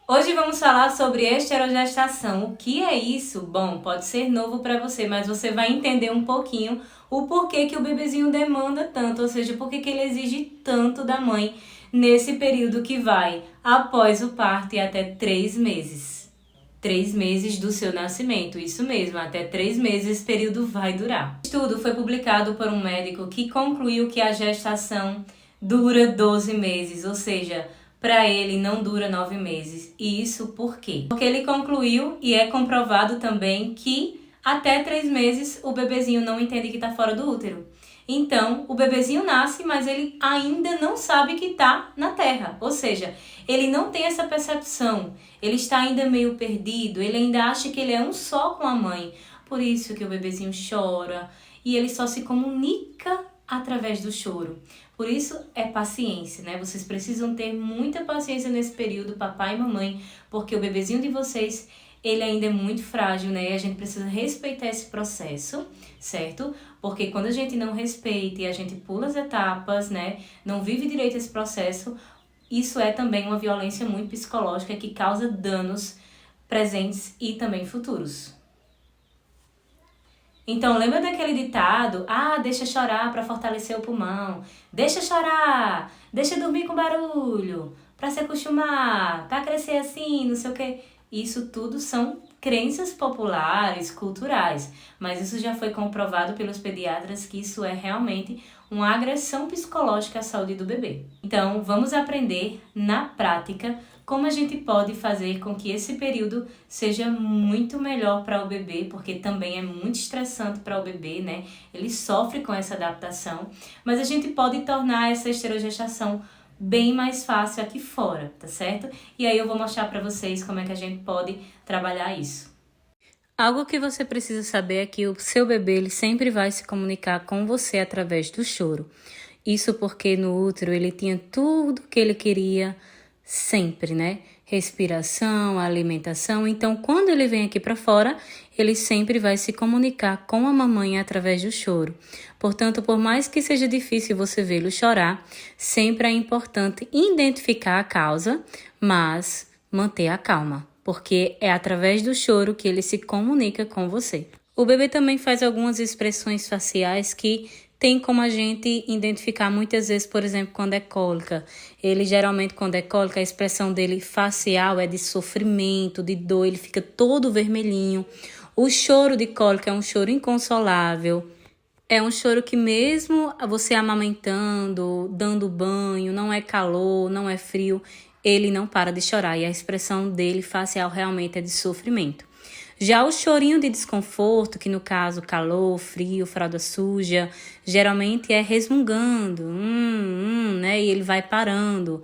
Hoje vamos falar sobre esterogestação. O que é isso? Bom, pode ser novo para você, mas você vai entender um pouquinho o porquê que o bebezinho demanda tanto, ou seja, por que ele exige tanto da mãe nesse período que vai após o parto e até 3 meses. 3 meses do seu nascimento, isso mesmo, até 3 meses esse período vai durar. O estudo foi publicado por um médico que concluiu que a gestação dura 12 meses, ou seja, para ele não dura 9 meses. E isso por quê? Porque ele concluiu e é comprovado também que até 3 meses o bebezinho não entende que está fora do útero. Então, o bebezinho nasce, mas ele ainda não sabe que está na Terra. Ou seja, ele não tem essa percepção. Ele está ainda meio perdido, ele ainda acha que ele é um só com a mãe. Por isso que o bebezinho chora e ele só se comunica através do choro. Por isso é paciência, né? Vocês precisam ter muita paciência nesse período, papai e mamãe, porque o bebezinho de vocês, ele ainda é muito frágil, né? E a gente precisa respeitar esse processo, certo? Porque quando a gente não respeita e a gente pula as etapas, né? Não vive direito esse processo, isso é também uma violência muito psicológica que causa danos presentes e também futuros. Então, lembra daquele ditado? Ah, deixa chorar para fortalecer o pulmão. Deixa chorar, deixa dormir com barulho, para se acostumar, para crescer assim, não sei o quê. Isso tudo são crenças populares, culturais, mas isso já foi comprovado pelos pediatras que isso é realmente uma agressão psicológica à saúde do bebê. Então, vamos aprender na prática como a gente pode fazer com que esse período seja muito melhor para o bebê, porque também é muito estressante para o bebê, né? Ele sofre com essa adaptação, mas a gente pode tornar essa esterogestação bem mais fácil aqui fora, tá certo? E aí eu vou mostrar para vocês como é que a gente pode trabalhar isso. Algo que você precisa saber é que o seu bebê ele sempre vai se comunicar com você através do choro. Isso porque no útero ele tinha tudo que ele queria sempre, né? Respiração, alimentação. Então, quando ele vem aqui para fora, ele sempre vai se comunicar com a mamãe através do choro. Portanto, por mais que seja difícil você vê-lo chorar, sempre é importante identificar a causa, mas manter a calma, porque é através do choro que ele se comunica com você. O bebê também faz algumas expressões faciais que tem como a gente identificar muitas vezes, por exemplo, quando é cólica. Ele geralmente, quando é cólica, a expressão dele facial é de sofrimento, de dor, ele fica todo vermelhinho. O choro de cólica é um choro inconsolável. É um choro que mesmo você amamentando, dando banho, não é calor, não é frio, ele não para de chorar e a expressão dele facial realmente é de sofrimento. Já o chorinho de desconforto, que no caso calor, frio, fralda suja, geralmente é resmungando, né? E ele vai parando.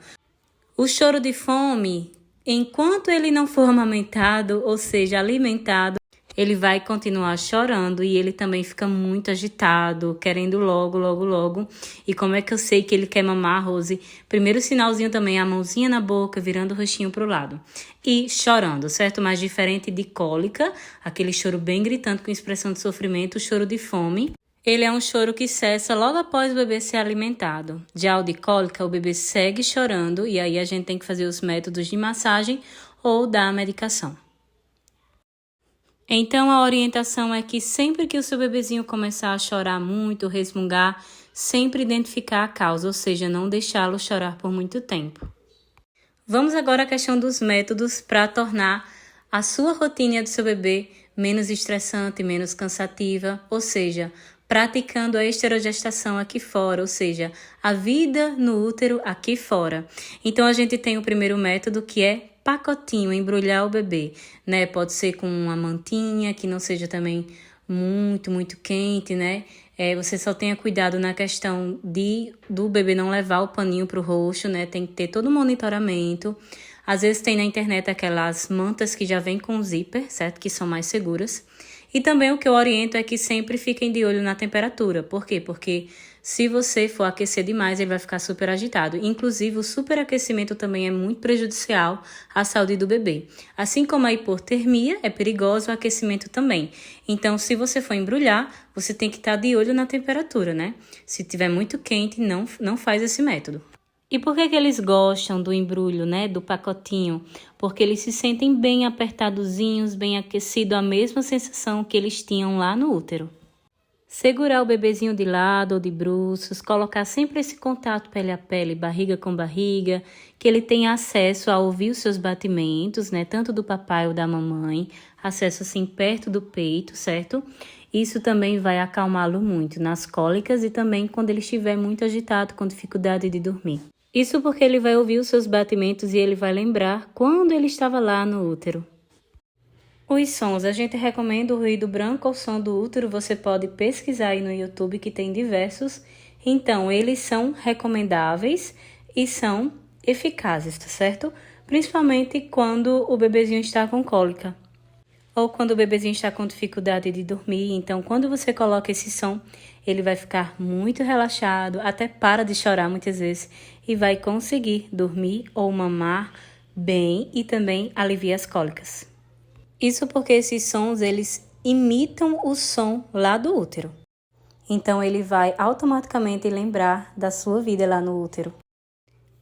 O choro de fome, enquanto ele não for amamentado, ou seja, alimentado, ele vai continuar chorando e ele também fica muito agitado, querendo logo, logo, logo. E como é que eu sei que ele quer mamar, Rose? Primeiro sinalzinho também, a mãozinha na boca, virando o rostinho pro lado. E chorando, certo? Mas diferente de cólica, aquele choro bem gritante com expressão de sofrimento, o choro de fome. Ele é um choro que cessa logo após o bebê ser alimentado. Já o de cólica, o bebê segue chorando e aí a gente tem que fazer os métodos de massagem ou da medicação. Então, a orientação é que sempre que o seu bebezinho começar a chorar muito, resmungar, sempre identificar a causa, ou seja, não deixá-lo chorar por muito tempo. Vamos agora à questão dos métodos para tornar a sua rotina do seu bebê menos estressante, menos cansativa, ou seja, praticando a esterogestação aqui fora, ou seja, a vida no útero aqui fora. Então, a gente tem o primeiro método que é pacotinho, embrulhar o bebê, né? Pode ser com uma mantinha que não seja também muito quente, né? Você só tenha cuidado na questão do bebê não levar o paninho pro rosto, né? Tem que ter todo o monitoramento. Às vezes tem na internet aquelas mantas que já vêm com zíper, certo? Que são mais seguras. E também o que eu oriento é que sempre fiquem de olho na temperatura. Por quê? Porque se você for aquecer demais, ele vai ficar super agitado. Inclusive, o superaquecimento também é muito prejudicial à saúde do bebê. Assim como a hipotermia é perigoso, o aquecimento também. Então, se você for embrulhar, você tem que estar de olho na temperatura, né? Se tiver muito quente, não faz esse método. E por que que eles gostam do embrulho, né, do pacotinho? Porque eles se sentem bem apertadozinhos, bem aquecidos, a mesma sensação que eles tinham lá no útero. Segurar o bebezinho de lado ou de bruços, colocar sempre esse contato pele a pele, barriga com barriga, que ele tenha acesso a ouvir os seus batimentos, né, tanto do papai ou da mamãe, acesso assim perto do peito, certo? Isso também vai acalmá-lo muito nas cólicas e também quando ele estiver muito agitado, com dificuldade de dormir. Isso porque ele vai ouvir os seus batimentos e ele vai lembrar quando ele estava lá no útero. Os sons, a gente recomenda o ruído branco ou som do útero, você pode pesquisar aí no YouTube que tem diversos. Então, eles são recomendáveis e são eficazes, tá certo? Principalmente quando o bebezinho está com cólica ou quando o bebezinho está com dificuldade de dormir. Então, quando você coloca esse som, ele vai ficar muito relaxado, até para de chorar muitas vezes e vai conseguir dormir ou mamar bem e também aliviar as cólicas. Isso porque esses sons, eles imitam o som lá do útero. Então, ele vai automaticamente lembrar da sua vida lá no útero.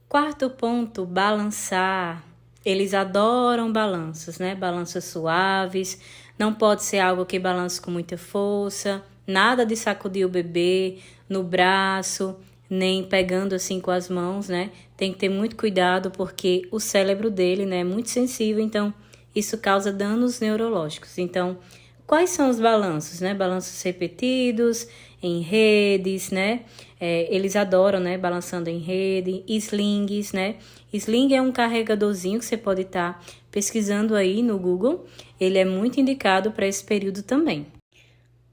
Quarto ponto, balançar. Eles adoram balanços, né? Balanços suaves. Não pode ser algo que balance com muita força. Nada de sacudir o bebê no braço, nem pegando assim com as mãos, né? Tem que ter muito cuidado porque o cérebro dele, né, é muito sensível, então isso causa danos neurológicos. Então, quais são os balanços, né? Balanços repetidos, em redes, né? Eles adoram, né? Balançando em rede, slings, né? Sling é um carregadorzinho que você pode estar pesquisando aí no Google. Ele é muito indicado para esse período também.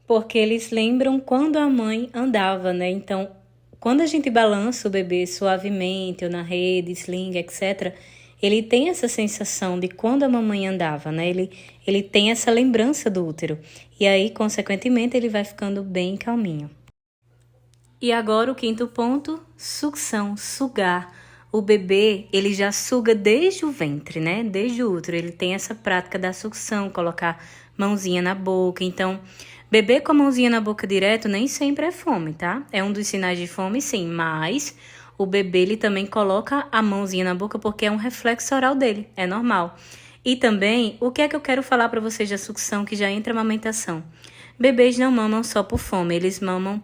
Porque eles lembram quando a mãe andava, né? Então, quando a gente balança o bebê suavemente ou na rede, sling, etc., ele tem essa sensação de quando a mamãe andava, né? Ele tem essa lembrança do útero. E aí, consequentemente, ele vai ficando bem calminho. E agora o quinto ponto, sucção, sugar. O bebê, ele já suga desde o ventre, né? Desde o útero. Ele tem essa prática da sucção, colocar mãozinha na boca. Então, beber com a mãozinha na boca direto nem sempre é fome, tá? É um dos sinais de fome, sim, mas o bebê, ele também coloca a mãozinha na boca porque é um reflexo oral dele, é normal. E também, o que é que eu quero falar para vocês da sucção que já entra a amamentação? Bebês não mamam só por fome, eles mamam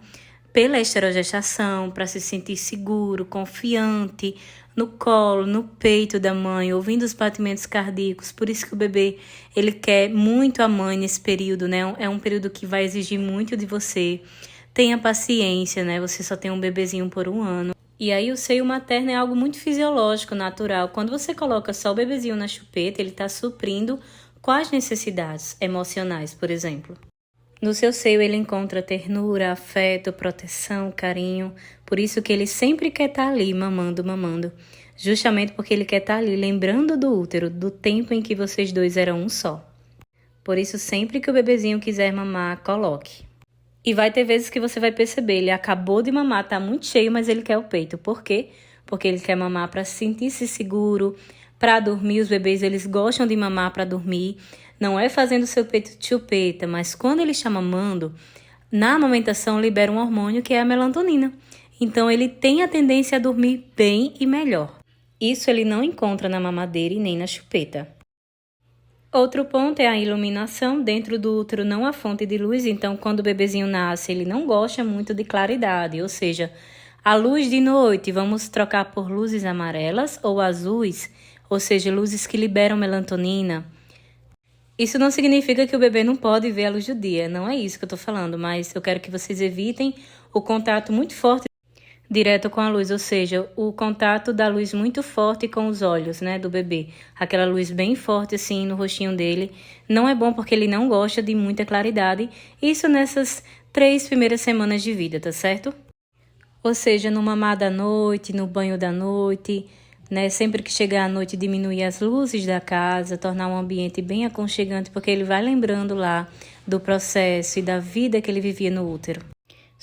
pela esterogestação, para se sentir seguro, confiante, no colo, no peito da mãe, ouvindo os batimentos cardíacos. Por isso que o bebê, ele quer muito a mãe nesse período, né? É um período que vai exigir muito de você. Tenha paciência, né? Você só tem um bebezinho por 1 ano. E aí o seio materno é algo muito fisiológico, natural. Quando você coloca só o bebezinho na chupeta, ele está suprindo quais necessidades emocionais, por exemplo. No seu seio ele encontra ternura, afeto, proteção, carinho. Por isso que ele sempre quer estar ali, mamando, mamando. Justamente porque ele quer estar ali, lembrando do útero, do tempo em que vocês dois eram um só. Por isso, sempre que o bebezinho quiser mamar, coloque. E vai ter vezes que você vai perceber, ele acabou de mamar, tá muito cheio, mas ele quer o peito. Por quê? Porque ele quer mamar para sentir-se seguro, para dormir. Os bebês, eles gostam de mamar para dormir. Não é fazendo seu peito de chupeta, mas quando ele está mamando, na amamentação libera um hormônio que é a melatonina. Então, ele tem a tendência a dormir bem e melhor. Isso ele não encontra na mamadeira e nem na chupeta. Outro ponto é a iluminação. Dentro do útero não há fonte de luz, então quando o bebezinho nasce, ele não gosta muito de claridade, ou seja, a luz de noite vamos trocar por luzes amarelas ou azuis, ou seja, luzes que liberam melatonina. Isso não significa que o bebê não pode ver a luz do dia, não é isso que eu estou falando, mas eu quero que vocês evitem o contato muito forte direto com a luz, ou seja, o contato da luz muito forte com os olhos, né, do bebê. Aquela luz bem forte assim no rostinho dele. Não é bom porque ele não gosta de muita claridade. Isso nessas 3 primeiras semanas de vida, tá certo? Ou seja, no mamar da noite, no banho da noite, né, sempre que chegar à noite diminuir as luzes da casa, tornar um ambiente bem aconchegante, porque ele vai lembrando lá do processo e da vida que ele vivia no útero.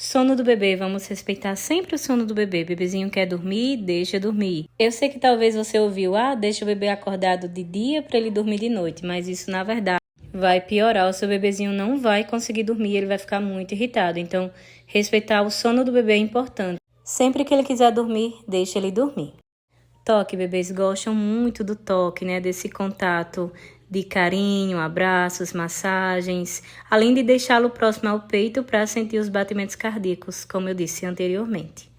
Sono do bebê, vamos respeitar sempre o sono do bebê. Bebezinho quer dormir, deixa dormir. Eu sei que talvez você ouviu, deixa o bebê acordado de dia para ele dormir de noite, mas isso na verdade vai piorar. O seu bebezinho não vai conseguir dormir, ele vai ficar muito irritado. Então, respeitar o sono do bebê é importante. Sempre que ele quiser dormir, deixa ele dormir. Toque, bebês gostam muito do toque, né? Desse contato de carinho, abraços, massagens, além de deixá-lo próximo ao peito para sentir os batimentos cardíacos, como eu disse anteriormente.